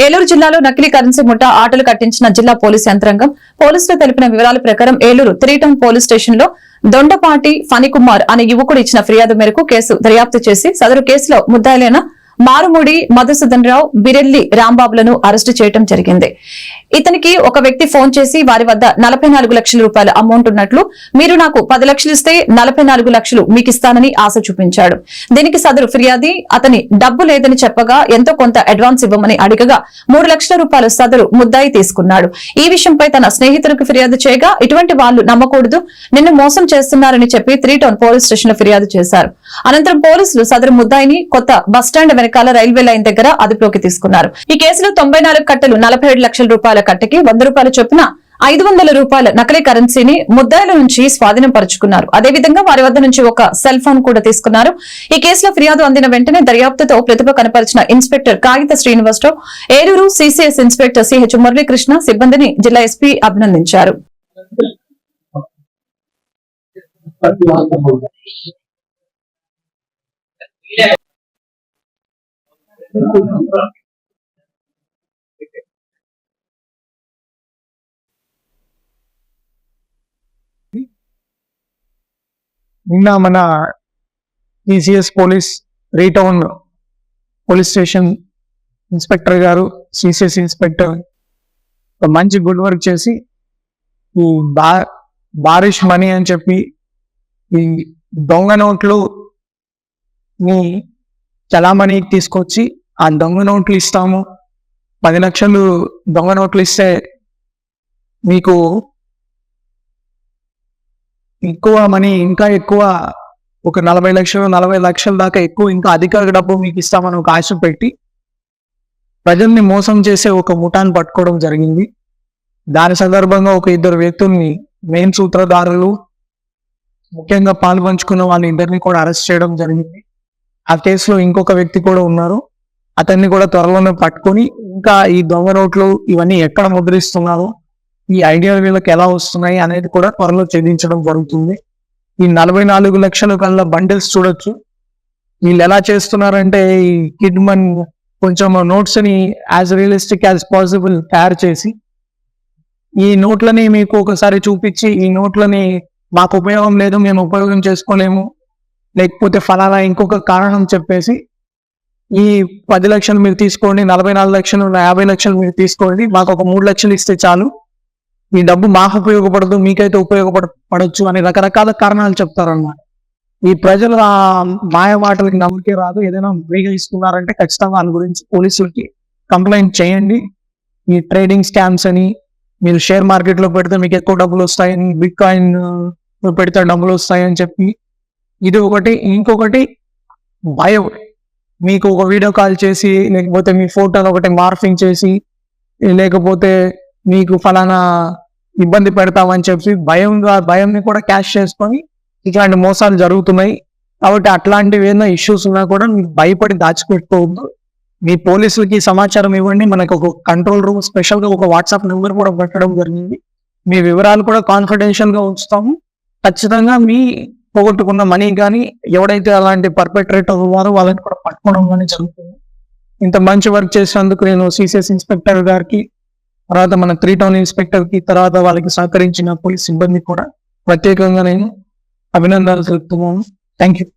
ఏలూరు జిల్లాలో నకిలీ కరెన్సీ ముఠా ఆటలు కట్టించిన జిల్లా పోలీసు యంత్రాంగం. పోలీసులు తెలిపిన వివరాల ప్రకారం ఏలూరు 3 టౌన్ పోలీస్ స్టేషన్ లో దొండపాటి ఫణికుమార్ అనే యువకుడు ఇచ్చిన ఫిర్యాదు మేరకు కేసు దర్యాప్తు చేసి సదరు కేసులో ముద్దాయిలైన మారుముడి మధుసూదన్ రావు, బిరెల్లి రాంబాబులను అరెస్టు చేయడం జరిగింది. ఇతనికి ఒక వ్యక్తి ఫోన్ చేసి వారి వద్ద 44 లక్షల రూపాయల అమౌంట్ ఉన్నట్లు, మీరు నాకు 10 లక్షలు ఇస్తే 44 లక్షలు మీకు ఇస్తానని ఆశ చూపించాడు. దీనికి సదరు ఫిర్యాది అతని డబ్బు లేదని చెప్పగా ఎంతో కొంత అడ్వాన్స్ ఇవ్వమని అడిగగా 3 లక్షల రూపాయలు సదరు ముద్దాయి తీసుకున్నాడు. ఈ విషయంపై తన స్నేహితులకు ఫిర్యాదు చేయగా ఇటువంటి వాళ్లు నమ్మకూడదు, నిన్ను మోసం చేస్తున్నారని చెప్పి 3 టౌన్ పోలీస్ స్టేషన్ లో ఫిర్యాదు చేశారు. అనంతరం పోలీసులు సదరు ముద్దాయిని కొత్త బస్టాండ్ వెనకాల రైల్వే లైన్ దగ్గర అదుపులోకి తీసుకున్నారు. ఈ కేసులో 94 కట్టలు 47 లక్షల రూపాయల కట్టకి 100 రూపాయల చొప్పున 500 రూపాయల నకిలీ కరెన్సీని ముద్దాయిల నుంచి స్వాధీనం పరుచుకున్నారు. అదేవిధంగా వారి వద్ద నుంచి ఒక సెల్ ఫోన్ కూడా తీసుకున్నారు. ఈ కేసులో ఫిర్యాదు అందిన వెంటనే దర్యాప్తుతో ప్రతిభ కనపరిచిన inspector Kagita Srinivasarao, Eluru CCS inspector CH Muralikrishna సిబ్బందిని జిల్లా ఎస్పీ అభినందించారు. నిన్న మన CCS police 3 town police station inspector గారు, సిసిఎస్ ఇన్స్పెక్టర్ మంచి గుడ్ వర్క్ చేసి ఈ బారిష్ మనీ అని చెప్పి ఈ దొంగ నోట్లు మీ చలామణికి తీసుకొచ్చి ఆ దొంగ నోట్లు ఇస్తాము, 10 లక్షలు దొంగ నోట్లు ఇస్తే మీకు ఎక్కువ మనీ, ఇంకా ఎక్కువ ఒక 40 లక్షల దాకా ఎక్కువ, ఇంకా అధిక డబ్బు మీకు ఇస్తామని ఒక ఆశ పెట్టి ప్రజల్ని మోసం చేసే ఒక ముఠాన్ని పట్టుకోవడం జరిగింది. దాని సందర్భంగా ఒక 2 వ్యక్తుల్ని, మెయిన్ సూత్రధారులు, ముఖ్యంగా పాల్పంచుకున్న వాళ్ళ ఇద్దరిని కూడా అరెస్ట్ చేయడం జరిగింది. ఆ కేసులో ఇంకొక వ్యక్తి కూడా ఉన్నారు. అతన్ని కూడా త్వరలోనే పట్టుకొని ఇంకా ఈ దొంగ నోట్లు ఇవన్నీ ఎక్కడ ముద్రిస్తున్నారు, ఈ ఐడియాలు వీళ్ళకి ఎలా వస్తున్నాయి అనేది కూడా త్వరలో ఛేదించడం జరుగుతుంది. ఈ 44 లక్షల కల్లా బండిల్స్ చూడొచ్చు. వీళ్ళు ఎలా చేస్తున్నారంటే ఈ కిడ్ మన్ కొంచెం నోట్స్ ని యాజ్ రియలిస్టిక్ యాజ్ పాసిబుల్ తయారు చేసి ఈ నోట్లని మీకు ఒకసారి చూపించి, ఈ నోట్లని మాకు ఉపయోగం లేదు, మేము ఉపయోగం చేసుకోలేము, లేకపోతే ఫలానా ఇంకొక కారణం చెప్పేసి ఈ 10 లక్షలు మీరు తీసుకోండి, 44 లక్షలు 50 లక్షలు మీరు తీసుకోండి, మాకు ఒక 3 లక్షలు ఇస్తే చాలు, ఈ డబ్బు మాకు ఉపయోగపడదు, మీకైతే ఉపయోగపడచ్చు అని రకరకాల కారణాలు చెప్తారన్నమాట. ఈ ప్రజలు ఆ మాయ మాటలకి నమ్మకే రాదు. ఏదైనా ఫ్రీగా ఇస్తున్నారంటే ఖచ్చితంగా దాని గురించి పోలీసులకి కంప్లైంట్ చేయండి. ఈ ట్రేడింగ్ స్కామ్స్ అని, మీరు షేర్ మార్కెట్లో పెడితే మీకు ఎక్కువ డబ్బులు వస్తాయని, బిట్ కాయిన్ పెడితే డబ్బులు వస్తాయని చెప్పి ఇది ఒకటి. ఇంకొకటి భయం, మీకు ఒక వీడియో కాల్ చేసి, లేకపోతే మీ ఫోటోని ఒకటి మార్ఫింగ్ చేసి, లేకపోతే మీకు ఫలానా ఇబ్బంది పెడతామని చెప్పి భయంని కూడా క్యాష్ చేసుకొని ఇట్లాంటి మోసాలు జరుగుతున్నాయి. కాబట్టి అట్లాంటివి ఏదైనా ఇష్యూస్ ఉన్నా కూడా మీకు భయపడి దాచిపెట్టుకోవద్దు. మీ పోలీసులకి సమాచారం ఇవ్వండి. మనకు ఒక కంట్రోల్ రూమ్, స్పెషల్గా ఒక వాట్సాప్ నెంబర్ కూడా పెట్టడం జరిగింది. మీ వివరాలు కూడా కాన్ఫిడెన్షియల్ గా ఉంచుతాము. ఖచ్చితంగా మీ పోగొట్టుకున్న మనీ కానీ, ఎవడైతే అలాంటి పర్పెట్రేటర్ ఉన్నారో వాళ్ళని కూడా పట్టుకోవడం కానీ జరుగుతుంది. ఇంత మంచి వర్క్ చేసినందుకు నేను సిసిఎస్ ఇన్స్పెక్టర్ గారికి, తర్వాత మన 3 టౌన్ ఇన్స్పెక్టర్ కి, తర్వాత వాళ్ళకి సహకరించిన పోలీస్ సిబ్బంది కూడా ప్రత్యేకంగా నేను అభినందనలు తెలుపుతున్నాను. Thank you.